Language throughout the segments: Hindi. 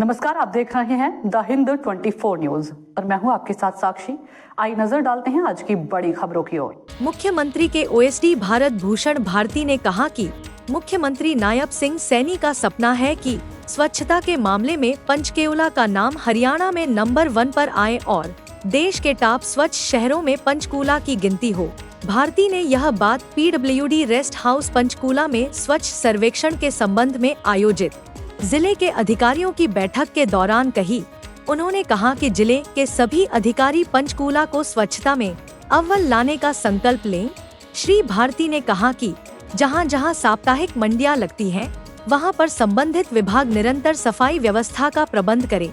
नमस्कार, आप देख रहे हैं द हिंद 24 न्यूज और मैं हूं आपके साथ साक्षी। आइए नजर डालते हैं आज की बड़ी खबरों की ओर। मुख्यमंत्री के ओएसडी भारत भूषण भारती ने कहा कि मुख्यमंत्री नायब सिंह सैनी का सपना है कि स्वच्छता के मामले में पंचकुला का नाम हरियाणा में नंबर 1 पर आए और देश के टॉप स्वच्छ शहरों में पंचकुला की गिनती हो। भारती ने यह बात पीडब्ल्यूडी रेस्ट हाउस पंचकुला में स्वच्छ सर्वेक्षण के संबंध में आयोजित जिले के अधिकारियों की बैठक के दौरान कही। उन्होंने कहा कि जिले के सभी अधिकारी पंचकुला को स्वच्छता में अव्वल लाने का संकल्प लें। श्री भारती ने कहा कि जहां जहां साप्ताहिक मंडियां लगती हैं, वहां पर संबंधित विभाग निरंतर सफाई व्यवस्था का प्रबंध करें।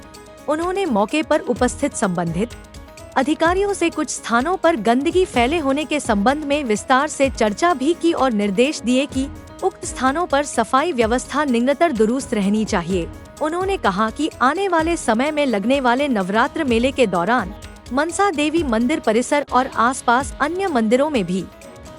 उन्होंने मौके पर उपस्थित संबंधित अधिकारियों से कुछ स्थानों पर गंदगी फैले होने के संबंध में विस्तार से चर्चा भी की और निर्देश दिए कि उक्त स्थानों पर सफाई व्यवस्था निरंतर दुरुस्त रहनी चाहिए। उन्होंने कहा कि आने वाले समय में लगने वाले नवरात्र मेले के दौरान मनसा देवी मंदिर परिसर और आसपास अन्य मंदिरों में भी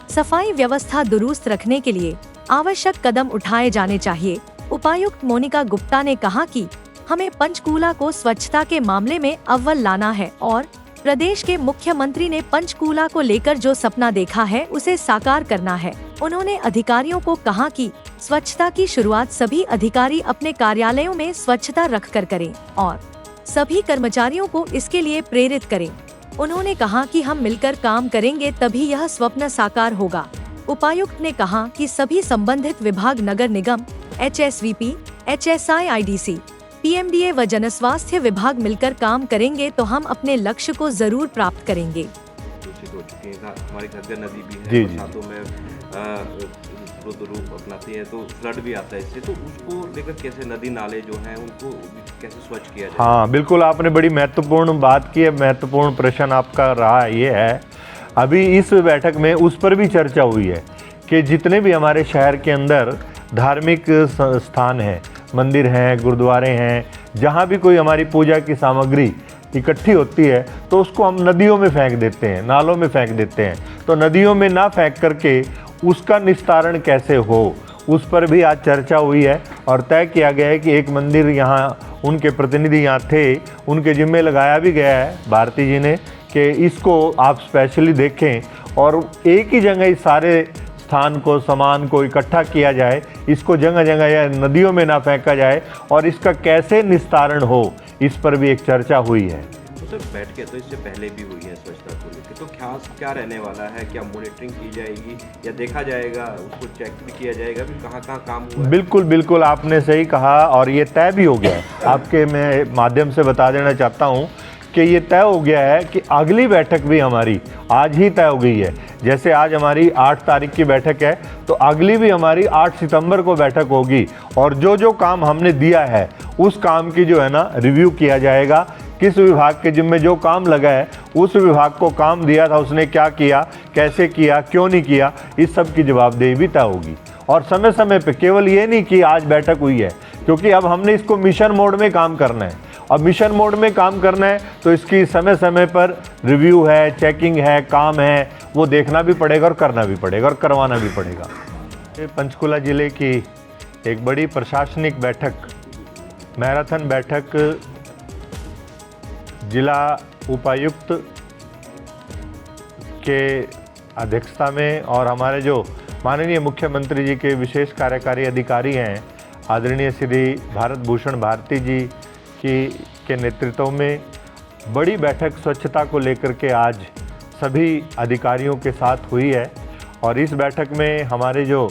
सफाई व्यवस्था दुरुस्त रखने के लिए आवश्यक कदम उठाए जाने चाहिए। उपायुक्त मोनिका गुप्ता ने कहा कि हमें पंचकुला को स्वच्छता के मामले में अव्वल लाना है और प्रदेश के मुख्यमंत्री ने पंचकुला को लेकर जो सपना देखा है उसे साकार करना है। उन्होंने अधिकारियों को कहा कि स्वच्छता की शुरुआत सभी अधिकारी अपने कार्यालयों में स्वच्छता रखकर करें और सभी कर्मचारियों को इसके लिए प्रेरित करें। उन्होंने कहा कि हम मिलकर काम करेंगे तभी यह स्वप्न साकार होगा। उपायुक्त ने कहा कि सभी संबंधित विभाग नगर निगम, HSVP, HSI, IDC, PMDA व जनस्वास्थ्य विभाग मिलकर काम करेंगे तो हम अपने लक्ष्य को जरूर प्राप्त करेंगे। दूषित हो चुकी है, हमारी घग्गर नदी भी है, जी। बरसातों में रुद्र रूप अपनाती है तो फ्लड भी आता है इससे, तो उसको लेकर कैसे नदी नाले जो हैं उनको कैसे स्वच्छ किया जाए? हाँ बिल्कुल, आपने बड़ी महत्वपूर्ण बात की है। महत्वपूर्ण प्रश्न आपका रहा ये है। अभी इस बैठक में उस पर भी चर्चा हुई है कि जितने भी हमारे शहर के अंदर धार्मिक स्थान हैं, मंदिर हैं, गुरुद्वारे हैं, जहाँ भी कोई हमारी पूजा की सामग्री इकट्ठी होती है तो उसको हम नदियों में फेंक देते हैं, नालों में फेंक देते हैं। तो नदियों में ना फेंक करके उसका निस्तारण कैसे हो, उस पर भी आज चर्चा हुई है और तय किया गया है कि एक मंदिर यहाँ उनके प्रतिनिधि यहाँ थे, उनके जिम्मे लगाया भी गया है भारती जी ने कि इसको आप स्पेशली देखें और एक ही जगह इस सारे स्थान को, सामान को इकट्ठा किया जाए, इसको जगह जगह या नदियों में ना फेंका जाए और इसका कैसे निस्तारण हो, इस पर भी एक चर्चा हुई है। तो सर बैठ के तो इससे पहले भी हुई है स्वच्छता को लेकर, तो क्या रहने वाला है? क्या मॉनिटरिंग की जाएगी या देखा जाएगा, उसको चेक भी किया जाएगा भी कहाँ कहाँ काम हुआ है? बिल्कुल बिल्कुल, आपने सही कहा और ये तय भी हो गया है। आपके मैं माध्यम से बता देना चाहता हूँ कि ये तय हो गया है कि अगली बैठक भी हमारी आज ही तय हो गई है। जैसे आज हमारी 8 तारीख की बैठक है तो अगली भी हमारी 8 सितंबर को बैठक होगी और जो जो काम हमने दिया है उस काम की जो है ना रिव्यू किया जाएगा। किस विभाग के जिम्मे जो काम लगा है, उस विभाग को काम दिया था उसने क्या किया, कैसे किया, क्यों नहीं किया, इस सब की जवाबदेही भी तय होगी। और समय समय पे, केवल ये नहीं कि आज बैठक हुई है, क्योंकि अब हमने इसको मिशन मोड में काम करना है। अब मिशन मोड में काम करना है तो इसकी समय समय पर रिव्यू है, चेकिंग है, काम है, वो देखना भी पड़ेगा और करना भी पड़ेगा और करवाना भी पड़ेगा। ये पंचकुला ज़िले की एक बड़ी प्रशासनिक बैठक, मैराथन बैठक जिला उपायुक्त के अध्यक्षता में और हमारे जो माननीय मुख्यमंत्री जी के विशेष कार्यकारी अधिकारी हैं आदरणीय श्री भारत भूषण भारती जी के नेतृत्व में बड़ी बैठक स्वच्छता को लेकर के आज सभी अधिकारियों के साथ हुई है। और इस बैठक में हमारे जो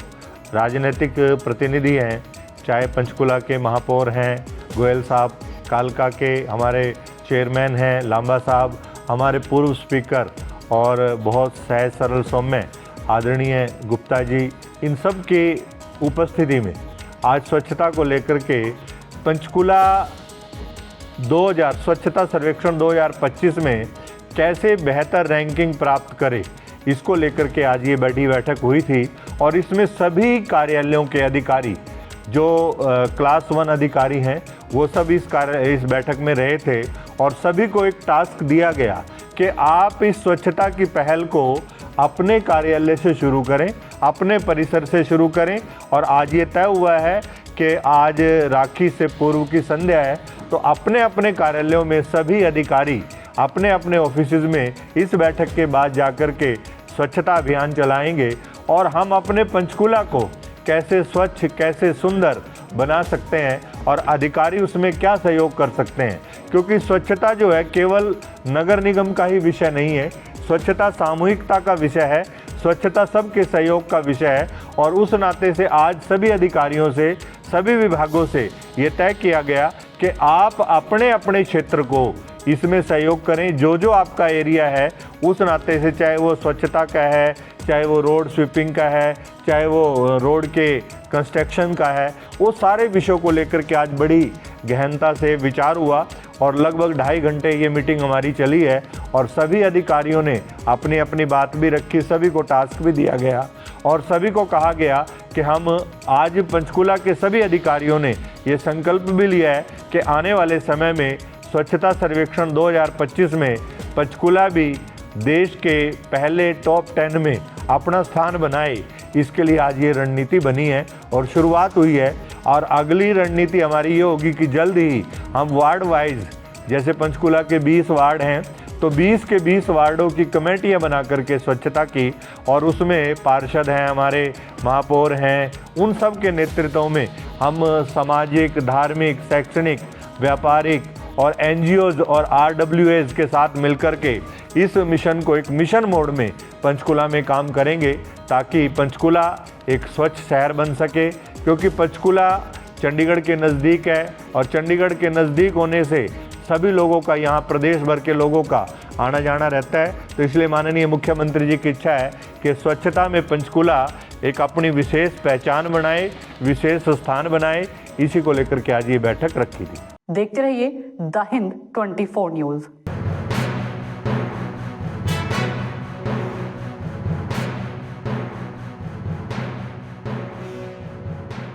राजनीतिक प्रतिनिधि हैं, चाहे पंचकुला के महापौर हैं गोयल साहब, कालका के हमारे चेयरमैन हैं लांबा साहब, हमारे पूर्व स्पीकर और बहुत सहज सरल सौम्य आदरणीय गुप्ता जी, इन सब के उपस्थिति में आज स्वच्छता को लेकर के पंचकुला 2000 स्वच्छता सर्वेक्षण 2025 में कैसे बेहतर रैंकिंग प्राप्त करे, इसको लेकर के आज ये बड़ी बैठक हुई थी। और इसमें सभी कार्यालयों के अधिकारी जो क्लास 1 अधिकारी हैं वो सब इस बैठक में रहे थे और सभी को एक टास्क दिया गया कि आप इस स्वच्छता की पहल को अपने कार्यालय से शुरू करें, अपने परिसर से शुरू करें। और आज ये तय हुआ है कि आज राखी से पूर्व की संध्या है, तो अपने अपने कार्यालयों में सभी अधिकारी अपने अपने ऑफिसेज में इस बैठक के बाद जाकर के स्वच्छता अभियान चलाएंगे और हम अपने पंचकूला को कैसे स्वच्छ, कैसे सुंदर बना सकते हैं और अधिकारी उसमें क्या सहयोग कर सकते हैं। क्योंकि स्वच्छता जो है केवल नगर निगम का ही विषय नहीं है, स्वच्छता सामूहिकता का विषय है, स्वच्छता सबके सहयोग का विषय है। और उस नाते से आज सभी अधिकारियों से, सभी विभागों से ये तय किया गया कि आप अपने अपने क्षेत्र को इसमें सहयोग करें। जो जो आपका एरिया है उस नाते से, चाहे वो स्वच्छता का है, चाहे वो रोड स्वीपिंग का है, चाहे वो रोड के कंस्ट्रक्शन का है, वो सारे विषयों को लेकर के आज बड़ी गहनता से विचार हुआ और लगभग 2.5 घंटे ये मीटिंग हमारी चली है। और सभी अधिकारियों ने अपनी अपनी बात भी रखी, सभी को टास्क भी दिया गया और सभी को कहा गया कि हम आज पंचकूला के सभी अधिकारियों ने ये संकल्प भी लिया है कि आने वाले समय में स्वच्छता सर्वेक्षण 2025 में पंचकूला भी देश के पहले टॉप 10 में अपना स्थान बनाए। इसके लिए आज ये रणनीति बनी है और शुरुआत हुई है। और अगली रणनीति हमारी ये होगी कि जल्द ही हम वार्ड वाइज, जैसे पंचकूला के 20 वार्ड हैं, तो 20 के 20 वार्डों की कमेटियां बना करके स्वच्छता की, और उसमें पार्षद हैं, हमारे महापौर हैं, उन सब के नेतृत्व में हम सामाजिक, धार्मिक, शैक्षणिक, व्यापारिक और NGOs और RWAs के साथ मिलकर के इस मिशन को एक मिशन मोड में पंचकूला में काम करेंगे, ताकि पंचकूला एक स्वच्छ शहर बन सके। क्योंकि पंचकूला चंडीगढ़ के नज़दीक है और चंडीगढ़ के नज़दीक होने से सभी लोगों का, यहाँ प्रदेश भर के लोगों का आना जाना रहता है। तो इसलिए माननीय मुख्यमंत्री जी की इच्छा है कि स्वच्छता में पंचकूला एक अपनी विशेष पहचान बनाए, विशेष स्थान बनाए। इसी को लेकर के आज ये बैठक रखी थी। देखते रहिए द हिंद 24 न्यूज़।